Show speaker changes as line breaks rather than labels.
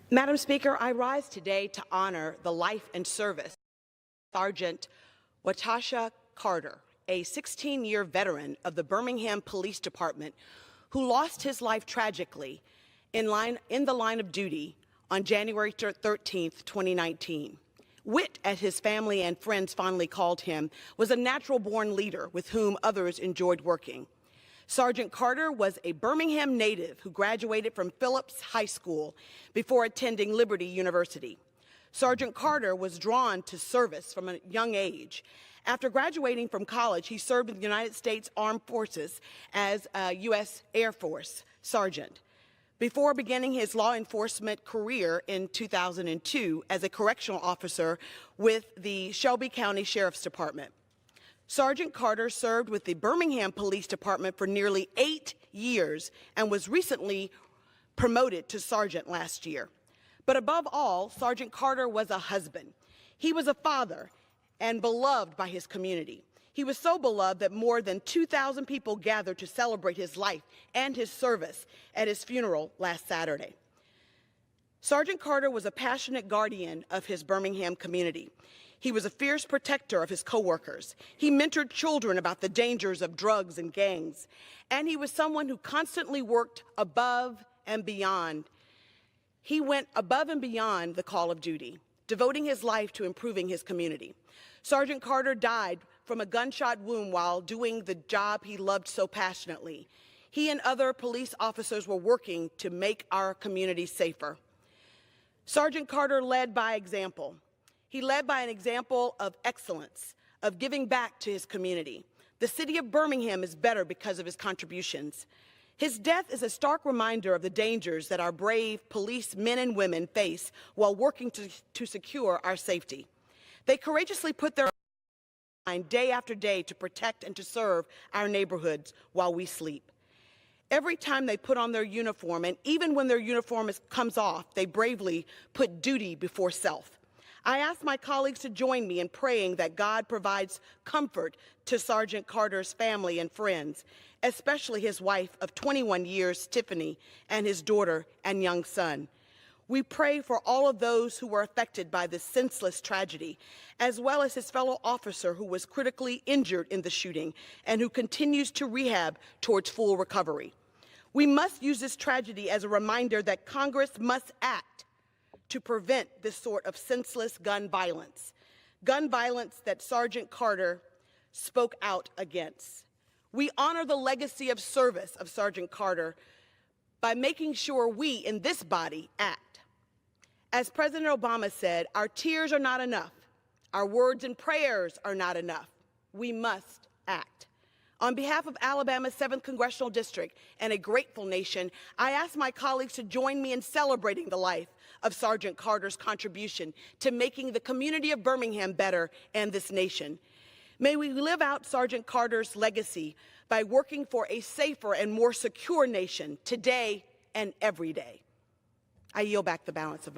Madam Speaker, I rise today to honor the life and service of Sergeant Wytasha Carter, a 16-year veteran of the Birmingham Police Department who lost his life tragically in the line of duty on January 13, 2019. Wit, as his family and friends fondly called him, was a natural-born leader with whom others enjoyed working. Sergeant Carter was a Birmingham native who graduated from Phillips High School before attending Liberty University. Sergeant Carter was drawn to service from a young age. After graduating from college, he served in the United States Armed Forces as a U.S. Air Force sergeant, before beginning his law enforcement career in 2002 as a correctional officer with the Shelby County Sheriff's Department. Sergeant Carter served with the Birmingham Police Department for nearly 8 years and was recently promoted to sergeant last year. But above all, Sergeant Carter was a husband. He was a father and beloved by his community. He was so beloved that more than 2,000 people gathered to celebrate his life and his service at his funeral last Saturday. Sergeant Carter was a passionate guardian of his Birmingham community. He was a fierce protector of his coworkers. He mentored children about the dangers of drugs and gangs. And he was someone who constantly worked above and beyond. He went above and beyond the call of duty, devoting his life to improving his community. Sergeant Carter died from a gunshot wound while doing the job he loved so passionately. He and other police officers were working to make our community safer. Sergeant Carter led by example. He led by an example of excellence, of giving back to his community. The city of Birmingham is better because of his contributions. His death is a stark reminder of the dangers that our brave police men and women face while working to secure our safety. They courageously put their mind day after day to protect and to serve our neighborhoods while we sleep. Every time they put on their uniform, and even when their uniform comes off, they bravely put duty before self. I ask my colleagues to join me in praying that God provides comfort to Sergeant Carter's family and friends, especially his wife of 21 years, Tiffany, and his daughter and young son. We pray for all of those who were affected by this senseless tragedy, as well as his fellow officer who was critically injured in the shooting and who continues to rehab towards full recovery. We must use this tragedy as a reminder that Congress must act to prevent this sort of senseless gun violence that Sergeant Carter spoke out against. We honor the legacy of service of Sergeant Carter by making sure we in this body act. As President Obama said, our tears are not enough. Our words and prayers are not enough. We must act. On behalf of Alabama's 7th Congressional District and a grateful nation, I ask my colleagues to join me in celebrating the life of Sergeant Carter's contribution to making the community of Birmingham better and this nation. May we live out Sergeant Carter's legacy by working for a safer and more secure nation today and every day. I yield back the balance of my